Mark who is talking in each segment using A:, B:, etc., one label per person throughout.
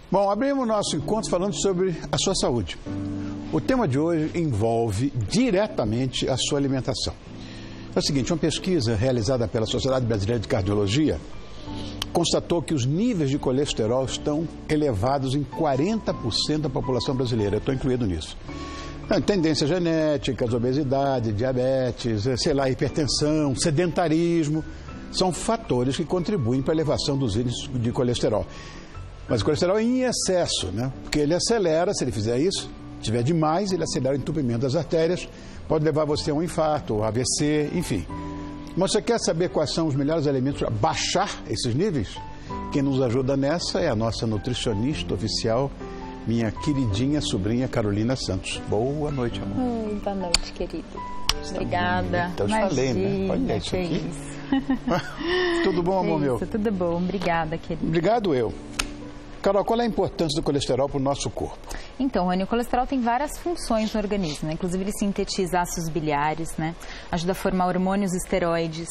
A: Bom, abrimos o nosso encontro falando sobre a sua saúde. O tema de hoje envolve diretamente a sua alimentação. É o seguinte, uma pesquisa realizada pela Sociedade Brasileira de Cardiologia constatou que os níveis de colesterol estão elevados em 40% da população brasileira. Eu estou incluído nisso. Tendências genéticas, obesidade, diabetes, hipertensão, sedentarismo, são fatores que contribuem para a elevação dos índices de colesterol. Mas o colesterol é em excesso, né? Porque ele acelera, se ele fizer isso, se tiver demais, ele acelera o entupimento das artérias, pode levar você a um infarto, AVC, enfim. Mas você quer saber quais são os melhores alimentos para baixar esses níveis? Quem nos ajuda nessa é a nossa nutricionista oficial, minha queridinha sobrinha Carolina Santos. Boa noite, amor.
B: Boa noite, querido. Obrigada.
A: Então, eu falei, né? Olha isso aqui. Tudo bom, amor meu?
B: Tudo bom. Obrigada, querido.
A: Obrigado, eu. Carol, qual é a importância do colesterol para o nosso corpo?
B: Então, Rony, o colesterol tem várias funções no organismo, né? Inclusive ele sintetiza ácidos biliares, né? Ajuda a formar hormônios esteroides,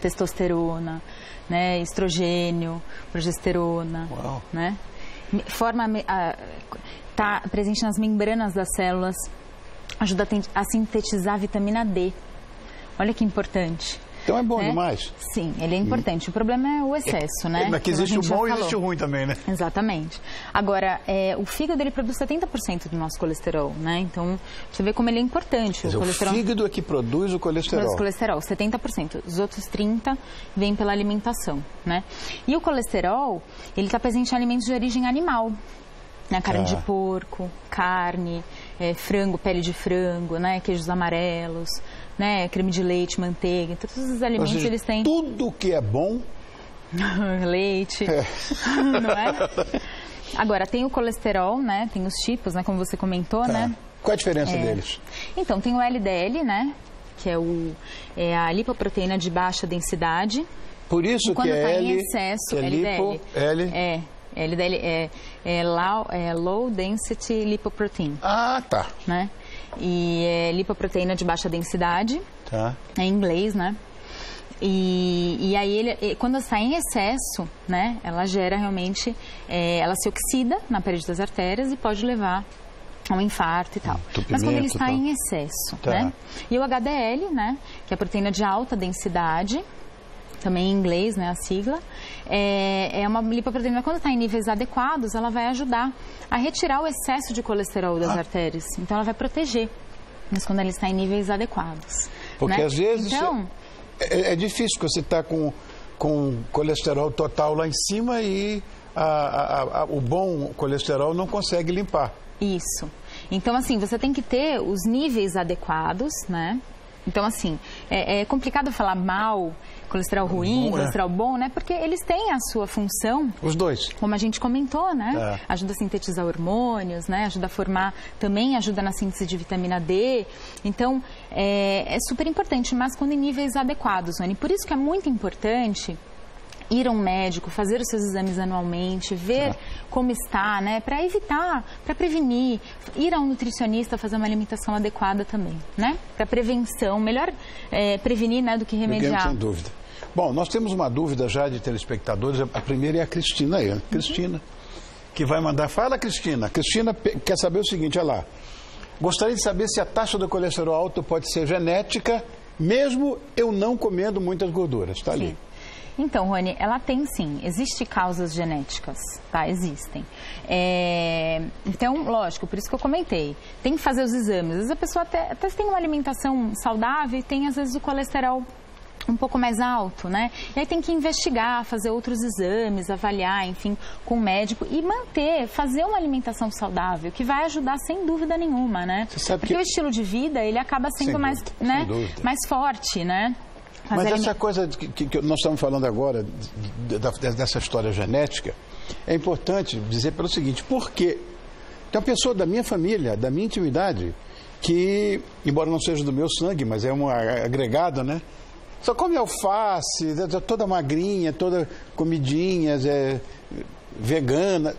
B: testosterona, né? Estrogênio, progesterona,
A: Uau.
B: né? Está presente nas membranas das células, ajuda a sintetizar a vitamina D. Olha que importante.
A: Então é bom demais.
B: Sim, ele é importante. O problema é o excesso, né?
A: Mas que existe o bom e existe o ruim também, né?
B: Exatamente. Agora, o fígado ele produz 70% do nosso colesterol, né? Então, você vê como ele é importante.
A: O fígado é que produz o colesterol.
B: Produz colesterol, 70%. Os outros 30% vêm pela alimentação, né? E o colesterol, ele está presente em alimentos de origem animal. Na carne de porco, carne, frango, pele de frango, né? Queijos amarelos, né? Creme de leite, manteiga. Todos os alimentos,
A: seja,
B: eles têm...
A: Tudo que é bom...
B: Leite, não é? Agora, tem o colesterol, né? Tem os tipos, né? Como você comentou, né?
A: Qual é a diferença deles?
B: Então, tem o LDL, né? Que é a lipoproteína de baixa densidade.
A: Por isso que é
B: L... Quando está em excesso, LDL. LDL é Low Density Lipoprotein.
A: Ah, tá.
B: Né? E é lipoproteína de baixa densidade.
A: Tá.
B: É em inglês, né? E aí, quando está em excesso, né? Ela gera realmente... ela se oxida na parede das artérias e pode levar a um infarto e tal. Mas quando ele está em excesso, né? E o HDL, né? Que é a proteína de alta densidade... também em inglês, né, a sigla, é uma lipoproteína. Quando está em níveis adequados, ela vai ajudar a retirar o excesso de colesterol das artérias. Então, ela vai proteger, mas quando ela está em níveis adequados.
A: Porque,
B: né?
A: às vezes,
B: então,
A: é difícil você estar com colesterol total lá em cima e o bom colesterol não consegue limpar.
B: Isso. Então, assim, você tem que ter os níveis adequados, né? Então, assim, é complicado falar mal, colesterol ruim, colesterol bom, né? Porque eles têm a sua função.
A: Os dois.
B: Como a gente comentou, né? Ajuda a sintetizar hormônios, né? Ajuda a formar, também ajuda na síntese de vitamina D. Então, é super importante, mas quando em níveis adequados, Rony. Por isso que é muito importante ir a um médico, fazer os seus exames anualmente, ver como está, né? Para evitar, para prevenir, ir a um nutricionista, fazer uma alimentação adequada também, né? Para prevenção, melhor prevenir, né, do que remediar.
A: Sem dúvida. Bom, nós temos uma dúvida já de telespectadores. A primeira é a Cristina aí, Cristina, que vai mandar. Fala, Cristina. Cristina quer saber o seguinte, olha lá. Gostaria de saber se a taxa do colesterol alto pode ser genética, mesmo eu não comendo muitas gorduras. Está ali.
B: Então, Rony, ela tem sim, existem causas genéticas, tá? Existem. Então, lógico, por isso que eu comentei, tem que fazer os exames. Às vezes a pessoa até tem uma alimentação saudável e tem, às vezes, o colesterol um pouco mais alto, né? E aí tem que investigar, fazer outros exames, avaliar, enfim, com o médico e fazer uma alimentação saudável, que vai ajudar sem dúvida nenhuma, né?
A: Você sabe
B: porque o estilo de vida, ele acaba sendo mais forte, né?
A: Mas essa coisa que nós estamos falando agora, dessa história genética, é importante dizer pelo seguinte, porque tem uma pessoa da minha família, da minha intimidade, que, embora não seja do meu sangue, mas é uma agregada, né? Só come alface, toda magrinha, toda comidinha, vegana,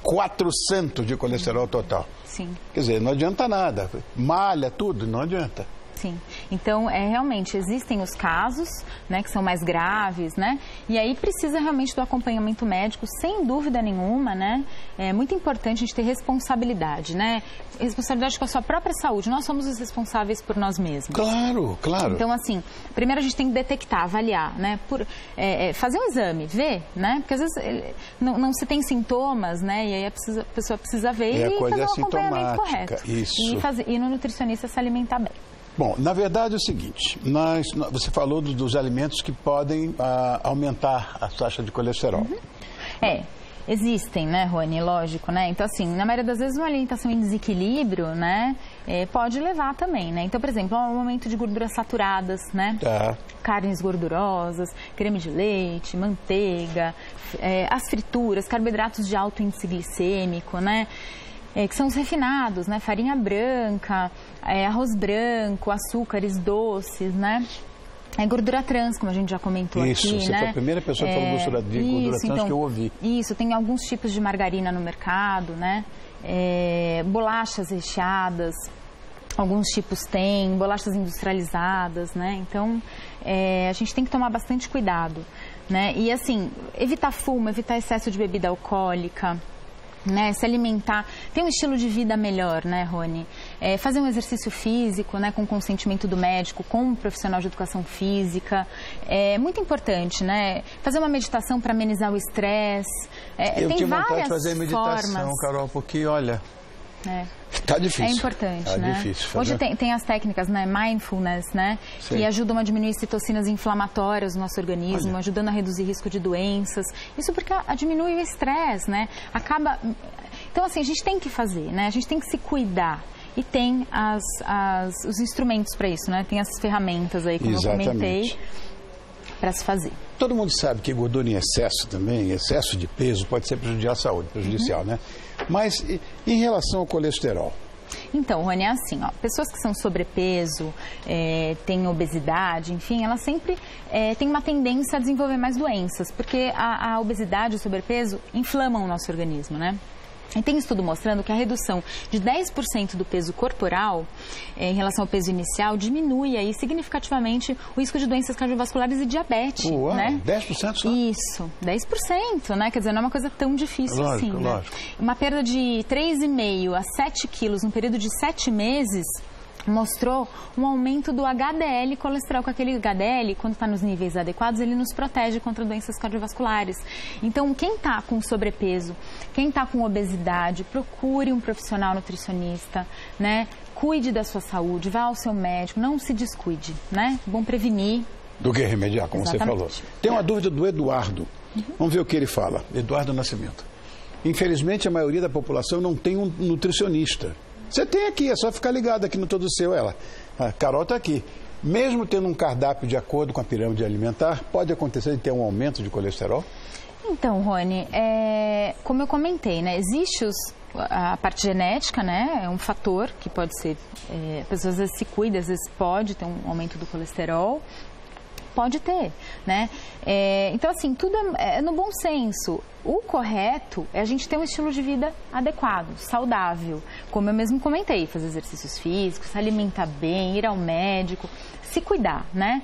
A: 400 de colesterol total.
B: Sim.
A: Quer dizer, não adianta nada. Malha tudo, não adianta.
B: Sim. Então, realmente, existem os casos, né, que são mais graves, né? E aí precisa realmente do acompanhamento médico, sem dúvida nenhuma, né? É muito importante a gente ter responsabilidade, né? Responsabilidade com a sua própria saúde. Nós somos os responsáveis por nós mesmos.
A: Claro, claro.
B: Então, assim, primeiro a gente tem que detectar, avaliar, né? Fazer um exame, ver, né? Porque às vezes não se tem sintomas, né? E aí a pessoa precisa ver e fazer um acompanhamento correto.
A: Isso.
B: E no nutricionista se alimentar bem.
A: Bom, na verdade é o seguinte, você falou dos alimentos que podem aumentar a taxa de colesterol.
B: Existem, né, Rony? Lógico, né? Então, assim, na maioria das vezes uma alimentação em desequilíbrio, né, pode levar também, né? Então, por exemplo, um aumento de gorduras saturadas, né? Carnes gordurosas, creme de leite, manteiga, as frituras, carboidratos de alto índice glicêmico, né? Que são os refinados, né? Farinha branca, arroz branco, açúcares doces, né? Gordura trans, como a gente já comentou aqui,
A: Isso, você foi a primeira pessoa que falou de gordura trans que eu ouvi.
B: Isso, tem alguns tipos de margarina no mercado, né? Bolachas recheadas, alguns tipos têm, bolachas industrializadas, né? Então, a gente tem que tomar bastante cuidado, né? E assim, evitar fumo, evitar excesso de bebida alcoólica, né, se alimentar, ter um estilo de vida melhor, né, Rony? Fazer um exercício físico, né, com consentimento do médico, com um profissional de educação física, é muito importante, né? Fazer uma meditação para amenizar o estresse.
A: Eu
B: tem
A: tinha
B: várias
A: vontade de fazer meditação,
B: formas.
A: Carol, porque, olha, tá difícil.
B: É importante,
A: tá
B: né?
A: Difícil fazer.
B: Hoje tem as técnicas, né, mindfulness, né,
A: Sim.
B: que ajudam a diminuir citocinas inflamatórias no nosso organismo, ajudando a reduzir risco de doenças. Isso porque diminui o estresse, né? Então, assim, a gente tem que fazer, né? A gente tem que se cuidar. E tem os instrumentos para isso, né? Tem as ferramentas aí, como eu comentei, para se fazer.
A: Todo mundo sabe que gordura em excesso também, excesso de peso, pode ser prejudicial, né? Mas em relação ao colesterol?
B: Então, Rony, é assim, pessoas que são sobrepeso, têm obesidade, enfim, elas sempre têm uma tendência a desenvolver mais doenças, porque a obesidade e o sobrepeso inflamam o nosso organismo, né? E tem estudo mostrando que a redução de 10% do peso corporal em relação ao peso inicial diminui aí significativamente o risco de doenças cardiovasculares e diabetes, né?
A: 10% só?
B: Isso, 10%, né? Quer dizer, não é uma coisa tão difícil assim, né?
A: Lógico.
B: Uma perda de 3,5 a 7 quilos num período de 7 meses mostrou um aumento do HDL colesterol. Com aquele HDL, quando está nos níveis adequados, ele nos protege contra doenças cardiovasculares. Então, quem está com sobrepeso, quem está com obesidade, procure um profissional nutricionista, né? Cuide da sua saúde, vá ao seu médico, não se descuide, né? Bom prevenir
A: do que remediar, como
B: Exatamente.
A: Você falou. Tem uma dúvida do Eduardo. Vamos ver o que ele fala. Eduardo Nascimento. Infelizmente, a maioria da população não tem um nutricionista. Você tem aqui, é só ficar ligado aqui no Todo Seu. A Carol está aqui. Mesmo tendo um cardápio de acordo com a pirâmide alimentar, pode acontecer de ter um aumento de colesterol?
B: Então, Rony, como eu comentei, né, existe a parte genética, né, é um fator que pode ser, a pessoa às vezes se cuida, às vezes pode ter um aumento do colesterol. Pode ter, né? Então, assim, tudo é no bom senso. O correto é a gente ter um estilo de vida adequado, saudável. Como eu mesmo comentei, fazer exercícios físicos, se alimentar bem, ir ao médico, se cuidar, né?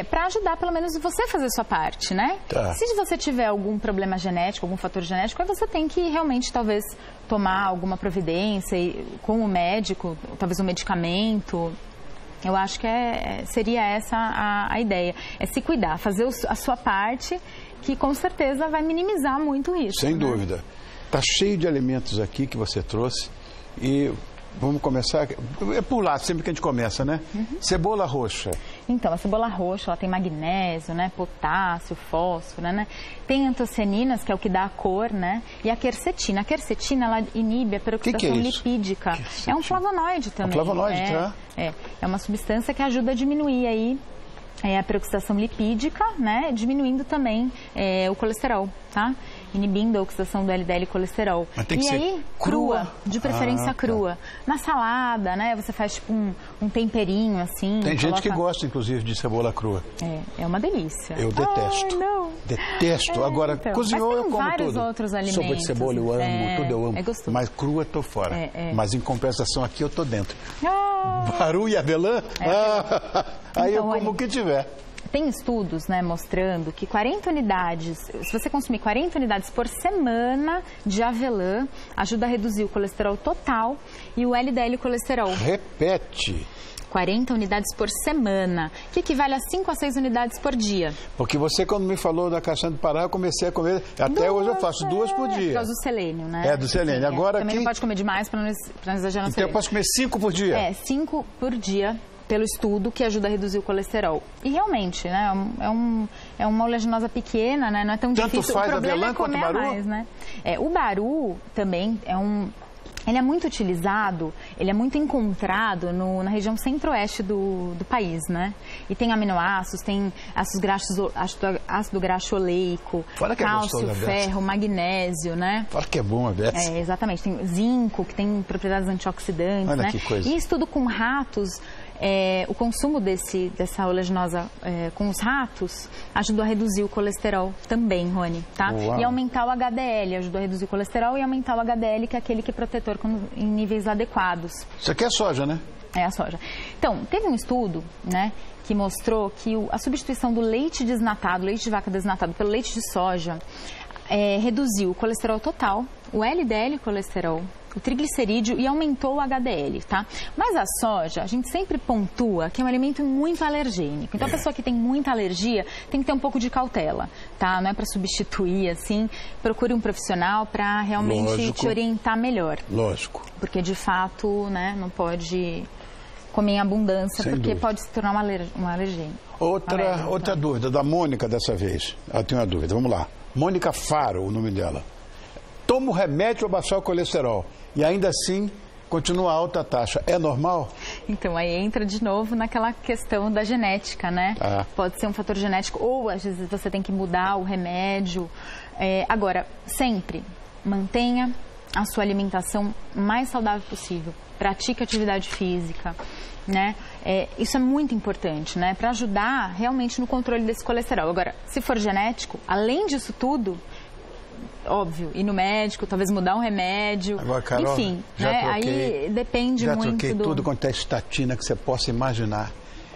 B: Para ajudar, pelo menos, você a fazer a sua parte, né?
A: Tá.
B: Se você tiver algum problema genético, algum fator genético, aí você tem que realmente, talvez, tomar alguma providência com o médico, talvez um medicamento. Eu acho que seria essa a ideia. É se cuidar, fazer a sua parte, que com certeza vai minimizar muito o risco.
A: Sem
B: né?
A: dúvida. Está cheio de alimentos aqui que você trouxe e vamos começar. É por lá, sempre que a gente começa, né? Cebola roxa.
B: Então, a cebola roxa, ela tem magnésio, né? Potássio, fósforo, né? Tem antocianinas, que é o que dá a cor, né? E a quercetina. A quercetina, ela inibe a peroxidação lipídica. É um flavonoide também.
A: Um flavonoide, tá?
B: É uma substância que ajuda a diminuir aí a peroxidação lipídica, né? Diminuindo também o colesterol, tá? inibindo a oxidação do LDL colesterol.
A: Mas tem que
B: e
A: ser
B: aí,
A: crua?
B: De preferência crua.
A: Tá.
B: Na salada, né? Você faz tipo um temperinho assim.
A: Tem gente que gosta, inclusive, de cebola crua.
B: É uma delícia.
A: Eu detesto.
B: Ai, não.
A: Detesto. Agora,
B: então.
A: cozinhou eu como
B: vários
A: tudo.
B: outros alimentos.
A: Sopa de cebola eu amo, tudo eu amo.
B: É gostoso.
A: Mas crua tô fora. Mas em compensação aqui eu tô dentro.
B: Ah.
A: Baru e avelã? Aí
B: Então,
A: eu como o que tiver.
B: Tem estudos, né, mostrando que 40 unidades, se você consumir 40 unidades por semana de avelã, ajuda a reduzir o colesterol total e o LDL colesterol.
A: Repete.
B: 40 unidades por semana, que equivale a 5 a 6 unidades por dia.
A: Porque você, quando me falou da caixinha do Pará, eu comecei a comer, até hoje eu faço 2 por dia.
B: Por causa do selênio, né?
A: É, do selênio.
B: Sim,
A: agora
B: também
A: aqui...
B: não pode comer demais para não exagerar no
A: Então
B: selênio.
A: eu posso comer 5 por dia?
B: 5 por dia, pelo estudo, que ajuda a reduzir o colesterol. E realmente, né, é uma oleaginosa pequena, né, não é tão
A: Tanto
B: difícil.
A: faz
B: o problema
A: avelã
B: é comer
A: quanto
B: a
A: baru?
B: mais, né? O baru também ele é muito utilizado, ele é muito encontrado na região centro-oeste do país, né? E tem aminoácidos, tem ácidos graxos, ácido graxo oleico, cálcio, ferro, magnésio, né?
A: Fala que é bom a Beth.
B: Exatamente. Tem zinco, que tem propriedades antioxidantes,
A: olha,
B: né?
A: Que coisa.
B: E estudo com ratos, o consumo dessa oleaginosa com os ratos ajudou a reduzir o colesterol também, Rony, tá?
A: Uau.
B: E aumentar o HDL, ajudou a reduzir o colesterol e aumentar o HDL, que é aquele que é protetor em níveis adequados.
A: Isso aqui é soja, né?
B: É a soja. Então, teve um estudo, né, que mostrou que a substituição do leite desnatado, leite de vaca desnatado, pelo leite de soja, reduziu o colesterol total, o LDL colesterol, o triglicerídeo e aumentou o HDL, tá? Mas a soja, a gente sempre pontua que é um alimento muito alergênico. Então, a pessoa que tem muita alergia tem que ter um pouco de cautela, tá? Não é para substituir, assim. Procure um profissional para realmente te orientar melhor.
A: Lógico.
B: Porque, de fato, né, não pode comer em abundância,
A: sem
B: porque
A: dúvida.
B: Pode se tornar um alergênico.
A: Outra dúvida, da Mônica dessa vez. Eu tenho uma dúvida, vamos lá. Mônica Faro, o nome dela. Toma o remédio para baixar o colesterol e ainda assim continua alta a taxa. É normal?
B: Então, aí entra de novo naquela questão da genética, né? Pode ser um fator genético ou às vezes você tem que mudar o remédio. Agora, sempre mantenha a sua alimentação mais saudável possível. Pratique atividade física, né? Isso é muito importante, né? Para ajudar realmente no controle desse colesterol. Agora, se for genético, além disso tudo, óbvio, ir no médico, talvez mudar um remédio.
A: Agora, Carol,
B: enfim, né? Aí depende muito do...
A: Já troquei tudo quanto é estatina que você possa imaginar.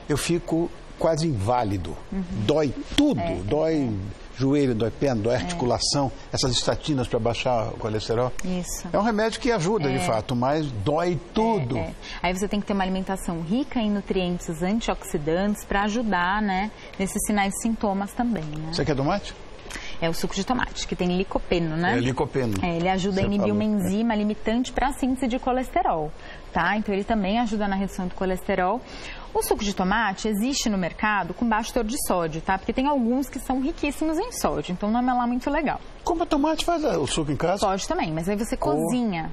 A: Eu fico quase inválido. Dói tudo. Dói joelho, dói perna, dói articulação. Essas estatinas para baixar o colesterol.
B: Isso.
A: É um remédio que ajuda, de fato, mas dói tudo.
B: Aí você tem que ter uma alimentação rica em nutrientes antioxidantes para ajudar, né, nesses sinais e sintomas também, né?
A: Você quer tomate?
B: É o suco de tomate, que tem licopeno, né?
A: Licopeno.
B: Ele ajuda a inibir uma enzima limitante para a síntese de colesterol, tá? Então, ele também ajuda na redução do colesterol. O suco de tomate existe no mercado com baixo teor de sódio, tá? Porque tem alguns que são riquíssimos em sódio, então não é lá muito legal.
A: Compra tomate, faz o suco em casa?
B: Pode também, mas aí você cozinha.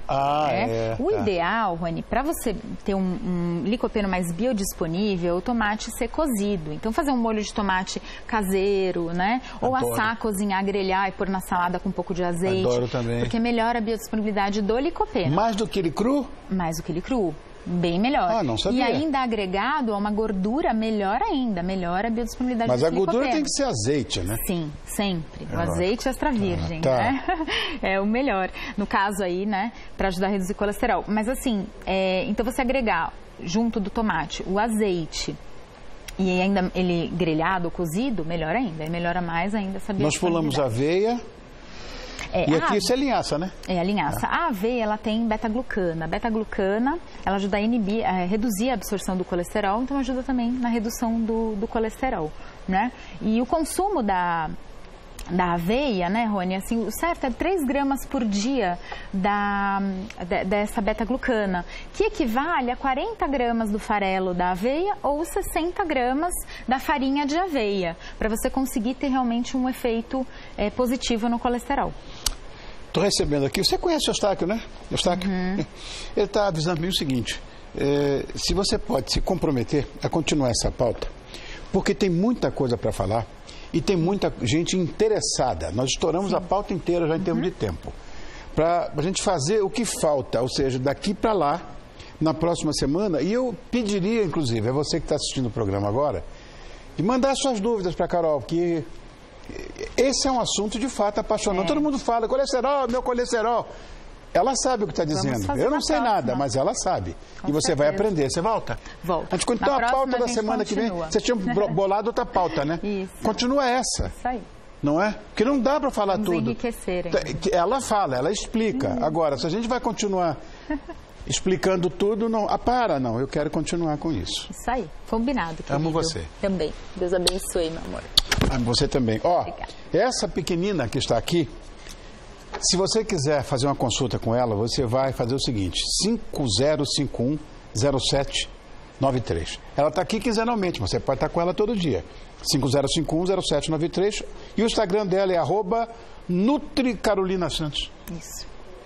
B: O ideal, Rony, para você ter um licopeno mais biodisponível, o tomate ser cozido. Então, fazer um molho de tomate caseiro, né? Ou assar, cozinhar, grelhar e pôr na salada com um pouco de azeite.
A: Adoro também.
B: Porque melhora a biodisponibilidade do licopeno.
A: Mais do que ele cru?
B: Mais do que ele cru. Bem melhor.
A: Não sabia.
B: E ainda agregado a uma gordura, melhor ainda. Melhora a biodisponibilidade do licopeno.
A: Mas a gordura tem que ser azeite, né?
B: Sim, sempre. O azeite extra virgem,
A: tá.
B: né? É o melhor. No caso aí, né? Para ajudar a reduzir o colesterol. Mas assim, então você agregar junto do tomate o azeite e ainda ele grelhado ou cozido, melhor ainda. Ele melhora mais ainda essa biodisponibilidade.
A: Nós pulamos aveia. E aqui isso é linhaça, né?
B: É a linhaça. A aveia, ela tem beta-glucana. A beta-glucana, ela ajuda a reduzir a absorção do colesterol, então ajuda também na redução do colesterol, né? E o consumo da aveia, né, Rony, assim, o certo é 3 gramas por dia dessa beta-glucana, que equivale a 40 gramas do farelo da aveia ou 60 gramas da farinha de aveia, para você conseguir ter realmente um efeito positivo no colesterol.
A: Estou recebendo aqui, você conhece o Eustáquio, né? Eustáquio? Ele está avisando para mim o seguinte, se você pode se comprometer a continuar essa pauta, porque tem muita coisa para falar E tem muita gente interessada. Nós estouramos a pauta inteira já em termos de tempo. Para a gente fazer o que falta, ou seja, daqui para lá, na próxima semana. E eu pediria, inclusive, a você que está assistindo o programa agora, de mandar suas dúvidas para a Carol, que esse é um assunto de fato apaixonante. Todo mundo fala, colesterol, meu colesterol. Ela sabe o que está dizendo. Eu não sei nada, mas ela sabe. E você vai aprender. Você volta?
B: Volto.
A: A gente continua a pauta da semana que vem. Você tinha bolado outra pauta, né?
B: Isso.
A: Continua essa.
B: Isso aí.
A: Não é? Porque não dá para falar
B: Vamos
A: tudo.
B: enriquecer.
A: Ela fala, ela explica. Agora, se a gente vai continuar explicando tudo, não. Não. Eu quero continuar com isso.
B: Isso aí. Combinado, querido.
A: Amo você.
B: Também. Deus abençoe, meu amor.
A: Amo você também. Ó,
B: Obrigada.
A: essa pequenina que está aqui, se você quiser fazer uma consulta com ela, você vai fazer o seguinte, 5051-0793. Ela está aqui quinzenalmente, você pode estar com ela todo dia. 5051-0793. E o Instagram dela é @NutriCarolinaSantos.
B: Isso.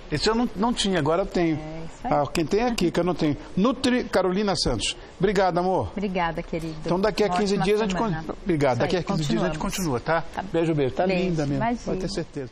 A: Esse eu não tinha, agora eu tenho.
B: isso aí.
A: Quem tem aqui, que eu não tenho. Nutri Carolina Santos. Obrigado, amor.
B: Obrigada, querido.
A: Então daqui a 15 dias a gente continua. Obrigado.
B: Isso aí,
A: Daqui a 15 dias a gente continua, tá?
B: Tá.
A: Beijo. Tá
B: Beijo,
A: linda mesmo.
B: imagina.
A: Pode ter certeza.